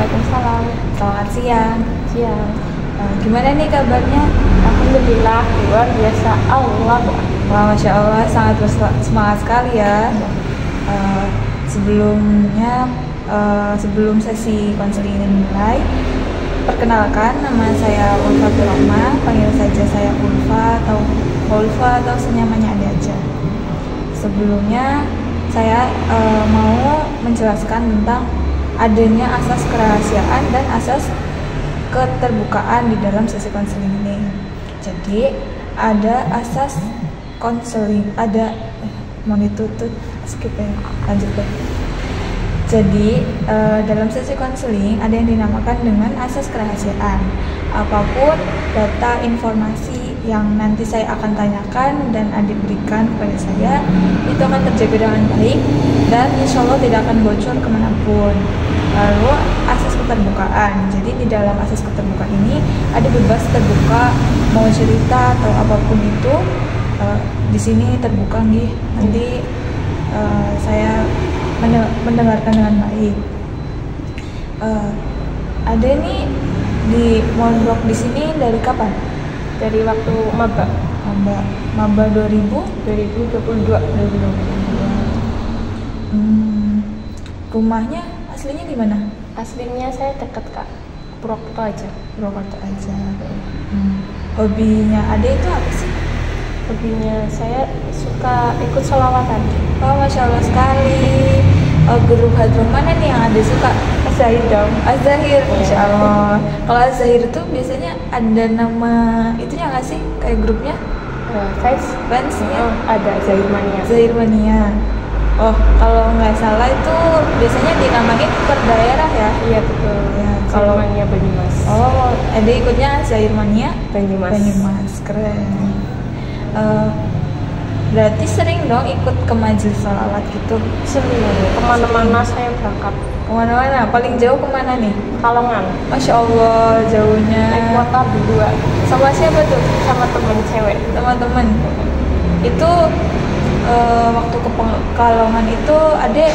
Waalaikumsalam. Selamat siang. Siang. Gimana nih kabarnya? Alhamdulillah, luar biasa. Allah. Wah, Masya Allah, sangat semangat sekali ya. Sebelum sesi konseling ini dimulai, perkenalkan, nama saya Ulfa Turahma, panggil saja saya Ulfa atau senyamannya Ade aja. Sebelumnya saya mau menjelaskan tentang adanya asas kerahasiaan dan asas keterbukaan di dalam sesi konseling ini. Jadi ada asas konseling, mau ditutup skip ya, lanjut deh. Jadi dalam sesi konseling ada yang dinamakan dengan asas kerahasiaan. Apapun data informasi yang nanti saya akan tanyakan dan adik berikan kepada saya, itu akan terjaga dengan baik dan insya Allah tidak akan bocor kemanapun. Lalu asas keterbukaan. Jadi di dalam asas keterbukaan ini ada bebas terbuka, mau cerita atau apapun itu di sini terbuka nih. Nanti saya mendengarkan dengan baik. Ada nih di mondok di sini dari kapan? Dari waktu maba 2022. Rumahnya aslinya di mana? Aslinya saya dekat Kak, Purwokerto aja. Purwokerto aja. Hobinya Ade itu apa sih? Hobinya saya suka ikut sholawatan. Oh, Masya Allah sekali. Guru hadroh mana nih yang Ade suka? Zahir dong. Az-Zahir, Masya Allah. Kalau Az-Zahir itu biasanya ada nama itunya nggak sih? Kayak grupnya? Fansnya? Ada Zahir Mania. Zahir Mania. Oh, kalau nggak salah itu biasanya dinamain per daerah ya? Iya betul. Ya, Kalau Mania Banyumas. Oh, Ade ikutnya Zahir Mania Banyumas. Keren. Berarti sering dong ikut ke majelis sholawat gitu? Sering. Kemana-mana saya berangkat. Kemana-mana? Paling jauh kemana nih? Kalongan. Masya Allah, jauhnya. Naik motor berdua. Sama siapa tuh? Sama temen cewek. Teman-teman. Itu waktu ke Pekalongan itu Ade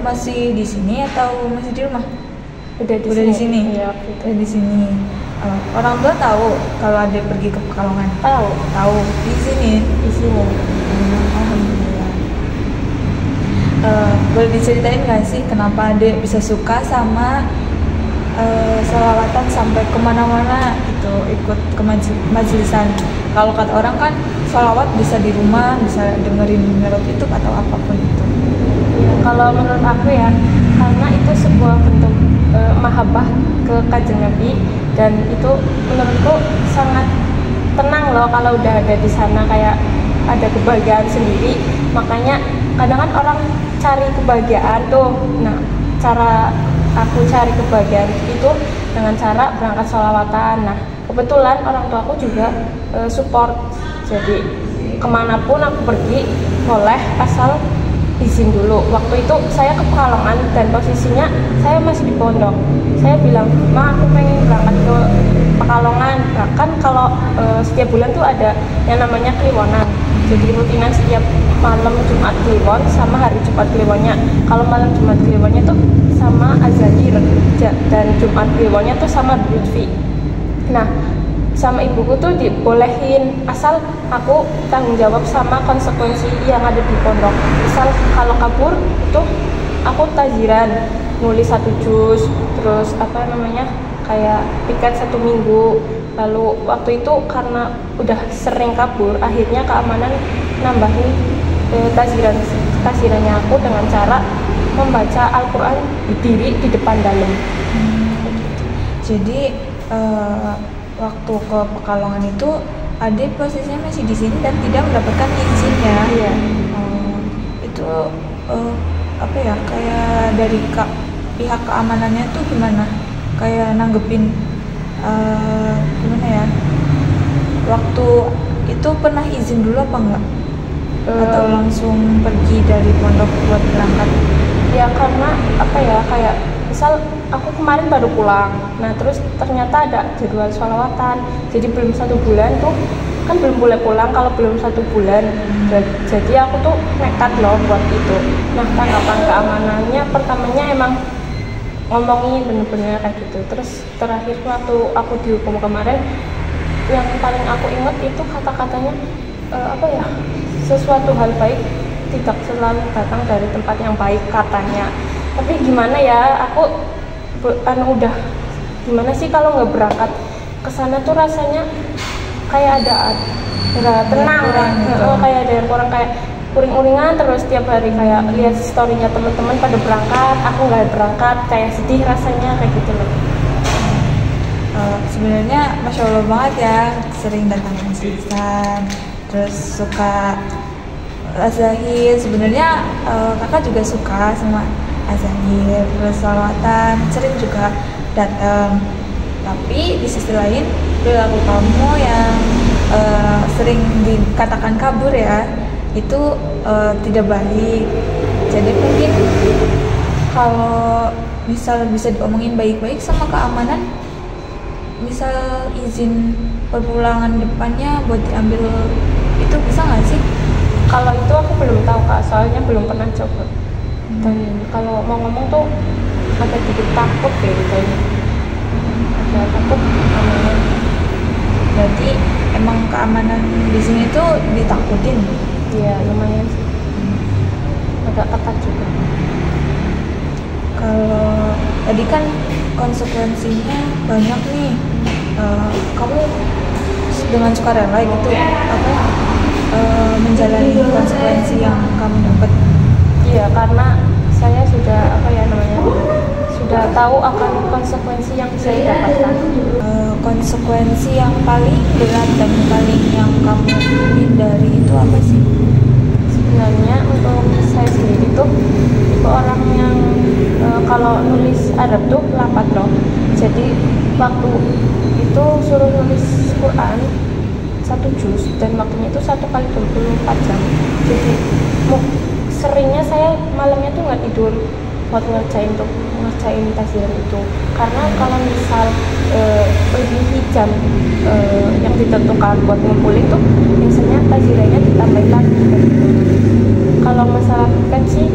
masih di sini atau masih di rumah? Udah di sini. Iya, udah di sini. Orang tua tahu kalau Ade pergi ke Pekalongan? Tahu. Di sini. Alhamdulillah. Boleh diceritain nggak sih kenapa Ade bisa suka sama sholawatan sampai kemana-mana gitu, ikut ke majelisan? Kalau kata orang kan sholawat bisa di rumah, bisa dengerin YouTube atau apapun itu. Ya, kalau menurut aku ya, karena itu sebuah bentuk mahabbah ke Kanjeng Nabi, dan itu menurutku sangat tenang loh kalau udah ada di sana, kayak ada kebahagiaan sendiri. Makanya kadang kan orang cari kebahagiaan tuh. Nah, cara aku cari kebahagiaan itu dengan cara berangkat sholawatan. Nah, kebetulan orang tua aku juga support. Jadi kemanapun aku pergi boleh asal izin dulu. Waktu itu saya ke Pekalongan dan posisinya saya masih di pondok. Saya bilang, "Ma, aku pengen berangkat ke Pekalongan." Bahkan kalau setiap bulan tuh ada yang namanya kliwonan. Jadi rutinan setiap malam Jumat Kliwon sama hari Jumat Kliwonnya. Kalau malam Jumat Kliwonnya tuh sama Az-Zahir dan Jumat Kliwonnya tuh sama Lutfi. Nah, sama ibuku tuh dibolehin asal aku tanggung jawab sama konsekuensi yang ada di pondok. Misal kalau kabur itu aku taziran, nulis 1 juz, terus kayak piket 1 minggu. Lalu waktu itu karena udah sering kabur, akhirnya keamanan nambahin tazirannya aku dengan cara membaca Al-Quran berdiri di depan dalam. Jadi waktu ke Pekalongan itu Ade posisinya masih di sini dan tidak mendapatkan izin ya? Iya. Itu kayak dari pihak keamanannya tuh gimana? Kayak nanggepin gimana ya? Waktu itu pernah izin dulu apa enggak? Atau langsung pergi dari pondok buat berangkat? Ya karena kayak misal aku kemarin baru pulang, nah terus ternyata ada jadwal sholawatan, jadi belum 1 bulan tuh kan belum boleh pulang kalau belum 1 bulan. Jadi aku tuh nekat loh buat itu. Nah, tanggapan keamanannya pertamanya emang ngomongin bener-bener kayak gitu. Terus terakhir waktu aku dihukum kemarin, yang paling aku ingat itu kata-katanya apa ya, sesuatu hal baik tidak selalu datang dari tempat yang baik katanya. Tapi gimana ya, aku udah gimana sih kalau nggak berangkat ke sana tuh rasanya kayak ada nggak tenang kan, kayak ada yang kurang, kayak uring-uringan terus tiap hari, kayak lihat storynya teman-teman pada berangkat, aku nggak berangkat, kayak sedih rasanya kayak gitu loh. Sebenarnya Masya Allah banget ya, sering datang ke masjidan, terus suka azahir. Sebenarnya kakak juga suka sama azahir, terus salawatan, sering juga datang. Tapi di sisi lain perilaku kamu yang sering dikatakan kabur ya, itu tidak baik. Jadi mungkin kalau misal bisa diomongin baik-baik sama keamanan, misal izin perpulangan depannya buat diambil, itu bisa nggak sih? Kalau itu aku belum tahu Kak, soalnya belum pernah coba. Dan kalau mau ngomong tuh ada dikit takut deh kayaknya. Ada takut keamanan. Berarti emang keamanan di sini tuh ditakutin? Iya, lumayan sih. Agak ketat juga. Kalau tadi kan konsekuensinya banyak nih, kamu dengan sukarela gitu apa menjalani konsekuensi yang kamu dapat? Iya, karena saya sudah sudah tahu akan konsekuensi yang saya dapatkan. Konsekuensi yang paling berat dan paling yang kamu hindari itu apa sih? Sebenarnya untuk saya sendiri tuh tipe orang yang kalau nulis Arab tuh lapat loh. Jadi waktu itu suruh nulis Quran 1 juz dan waktunya itu 1 kali 24 jam. Jadi seringnya saya malamnya tuh nggak tidur buat ngerjain tahzilan itu, karena kalau misal lebih jam yang ditentukan buat ngumpulin tuh biasanya tahzilannya ditambahin lagi gitu. Kalau masalah kan sih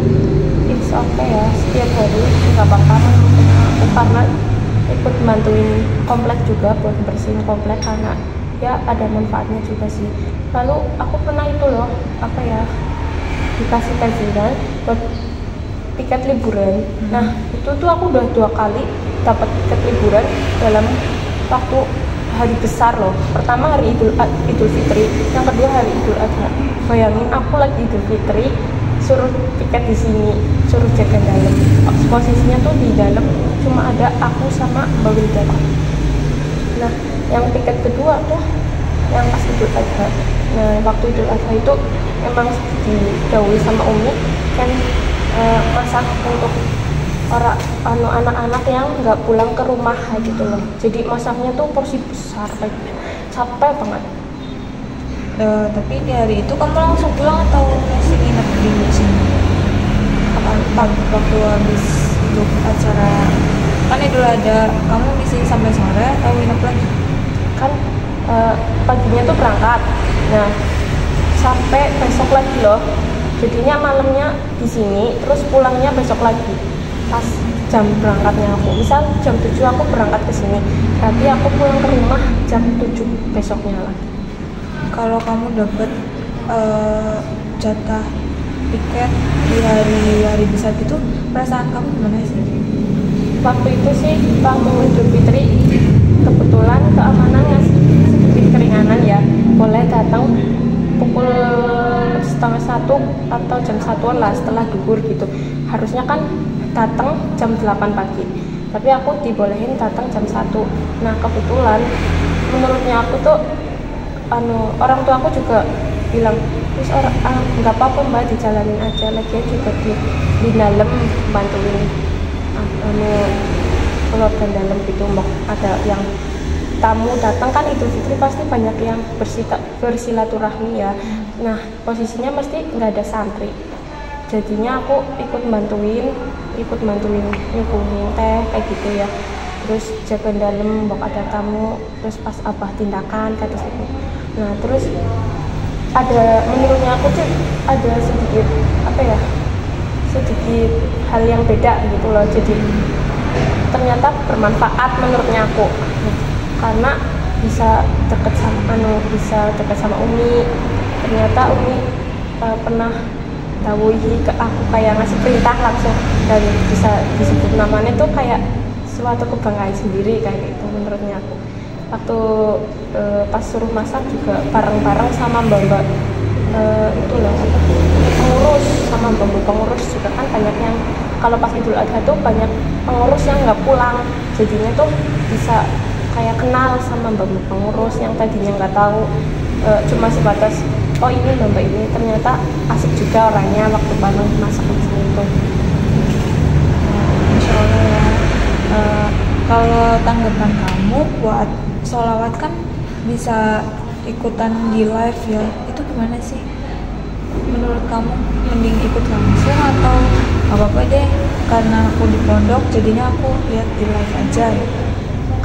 it's okay ya, setiap hari nggak apa-apa aku, karena ikut bantuin komplek juga buat bersihin komplek, karena ya ada manfaatnya juga sih. Lalu aku pernah itu loh dikasih tahzilan buat tiket liburan. Nah itu tuh aku udah 2 kali dapat tiket liburan dalam waktu hari besar loh. Pertama hari Idul Fitri, yang kedua hari Idul Adha. Bayangin aku lagi Idul Fitri suruh tiket di sini, suruh jaga dalam. Posisinya tuh di dalam cuma ada aku sama Mbak Wilda. Nah yang tiket kedua tuh yang pas Idul Adha. Nah waktu Idul Adha itu emang didahului sama Umi kan masak untuk anak-anak yang nggak pulang ke rumah gitu loh. Jadi masaknya tuh porsi besar kayak gitu. Capek banget. Tapi di hari itu kamu langsung pulang atau masih nginep di sini? Waktu habis untuk acara kan Idul Adha, kamu di sini sampai sore atau nginep lagi? Kan paginya tuh berangkat, nah sampai besok lagi loh. Jadinya malamnya di sini, terus pulangnya besok lagi. Pas jam berangkatnya aku, misal jam 7 aku berangkat ke sini, berarti aku pulang ke rumah jam 7 besoknya lagi. Kalau kamu dapat jatah tiket di hari besar itu, perasaan kamu gimana sih? Waktu itu sih, waktu Idul Fitri, kebetulan keamanan ngasih sedikit keringanan ya, boleh datang pukul 12:30 atau jam 1 lah setelah duhur gitu. Harusnya kan datang jam 8 pagi, tapi aku dibolehin datang jam 1. Nah kebetulan menurutnya aku tuh orang tua aku juga bilang terus nggak apa-apa Mbak, dijalanin aja, lagian juga di dalam bantuin keluarga dalam gitu. Mbak ada yang tamu datang kan Idul Fitri pasti banyak yang bersilaturahmi ya. Nah posisinya mesti nggak ada santri, jadinya aku ikut bantuin nyuguhin teh kayak gitu ya, terus jaga dalam mbak ada tamu, terus pas abah tindakan kata gitu. Nah terus menurutnya aku tuh ada sedikit hal yang beda gitu loh. Jadi ternyata bermanfaat menurutnya aku. Karena bisa dekat sama Umi. Ternyata Umi pernah dawuhi ke aku kayak ngasih perintah langsung, dan bisa disebut namanya tuh kayak suatu kebanggaan sendiri kayak gitu menurutnya aku. Waktu pas suruh masak juga bareng-bareng sama mbak-mbak itu loh, pengurus, sama mbak pengurus juga kan banyak yang kalau pas Idul Adha tuh banyak pengurus yang nggak pulang, jadinya tuh bisa kayak kenal sama mbak pengurus yang tadinya nggak tahu, cuma sebatas oh ini mbak ini ternyata asik juga orangnya waktu bareng masak di sini tuh. Insya Allah ya. Kalau tanggapan kamu buat sholawat kan bisa ikutan di live ya, itu gimana sih? Menurut kamu mending ikut langsung atau apa-apa deh karena aku di pondok jadinya aku lihat di live aja ya?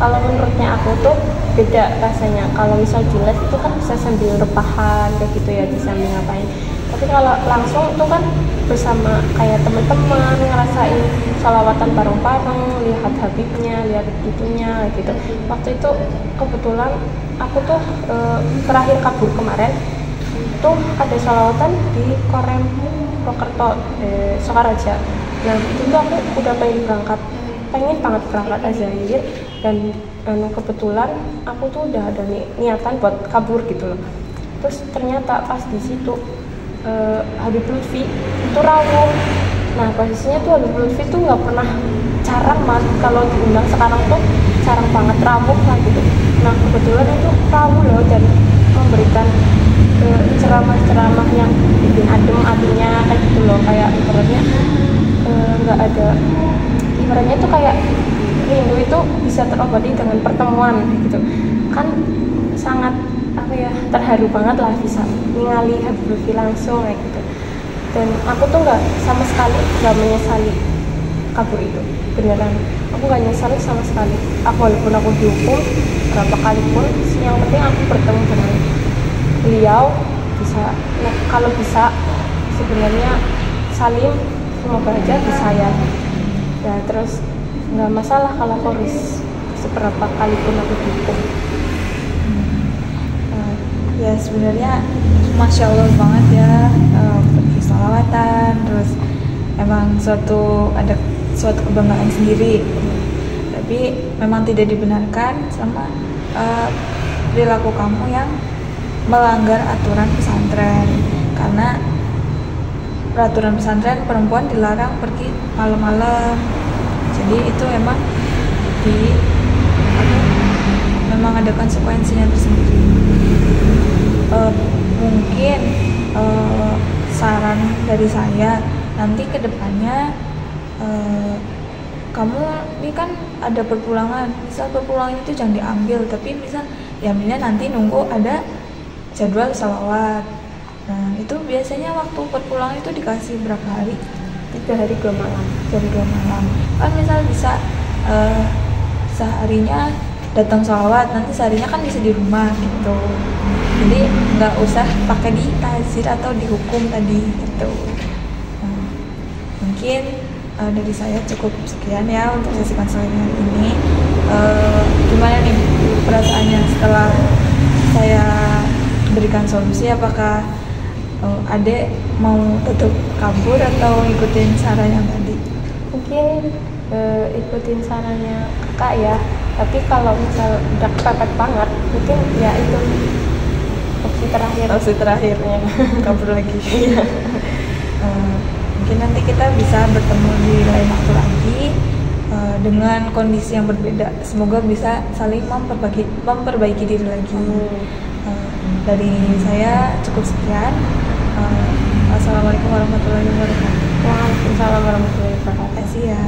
Kalau menurutnya aku tuh beda rasanya. Kalau misal di live itu kan bisa sambil rebahan kayak gitu ya, bisa sambil ngapain. Tapi kalau langsung itu kan bersama kayak teman-teman, ngerasain sholawatan bareng-bareng, lihat habibnya, lihat itunya gitu. Waktu itu kebetulan aku tuh terakhir kabur kemarin tuh ada sholawatan di Korem Purwokerto, Sokaraja. Nah itu tuh aku udah pengen banget berangkat Azair, dan kebetulan aku tuh udah ada niatan buat kabur gitu loh. Terus ternyata pas di situ Habib Lutfi itu rawuh. Nah posisinya tuh Habib Lutfi tuh nggak pernah jarang mas kalau diundang, sekarang tuh jarang banget rawuh lah gitu. Nah kebetulan itu rawuh loh, dan memberikan ceramah-ceramah yang bikin adem hatinya kayak gitu loh, kayak ibaratnya nggak ada, ibaratnya tuh kayak rindu itu bisa terobati dengan pertemuan gitu kan, sangat apa ya, terharu banget lah bisa ningali Habib Lutfi langsung kayak gitu. Dan aku tuh sama sekali nggak menyesali kabur itu, beneran aku nggak nyesali sama sekali. Walaupun aku dihukum berapa kali pun, yang penting aku bertemu dengan beliau bisa. Nah, kalau bisa sebenarnya salim semoga aja bisa ya terus nggak masalah kalau aku harus seberapa kali pun aku dihukum. Ya sebenarnya Masya Allah banget ya, pergi sholawatan, terus emang ada suatu kebanggaan sendiri, tapi memang tidak dibenarkan sama perilaku kamu yang melanggar aturan pesantren, karena peraturan pesantren perempuan dilarang pergi malam-malam. Jadi itu memang ada konsekuensinya tersendiri. Mungkin saran dari saya nanti ke depannya, kamu ini kan ada perpulangan, misal perpulangan itu jangan diambil, tapi misal diambilnya nanti nunggu ada jadwal sholawat. Nah itu biasanya waktu perpulangan itu dikasih berapa hari? 3 hari 2 malam. Jam 2 malam kan misal bisa seharinya datang sholawat, nanti seharinya kan bisa di rumah gitu, jadi nggak usah pakai di tazir atau dihukum tadi gitu. Mungkin dari saya cukup sekian ya untuk sesi konseling hari ini. Gimana nih perasaannya setelah saya berikan solusi? Apakah adek mau tetap kabur atau ikutin saran yang tadi? Mungkin ikutin sarannya kakak ya, tapi kalau misal udah kepepet banget mungkin ya itu opsi terakhirnya kabur lagi. Mungkin nanti kita bisa bertemu di lain waktu lagi dengan kondisi yang berbeda. Semoga bisa saling memperbaiki diri lagi. Dari saya cukup sekian. Wassalamualaikum warahmatullahi wabarakatuh. Waalaikumsalam warahmatullahi wabarakatuh. Terima kasih ya.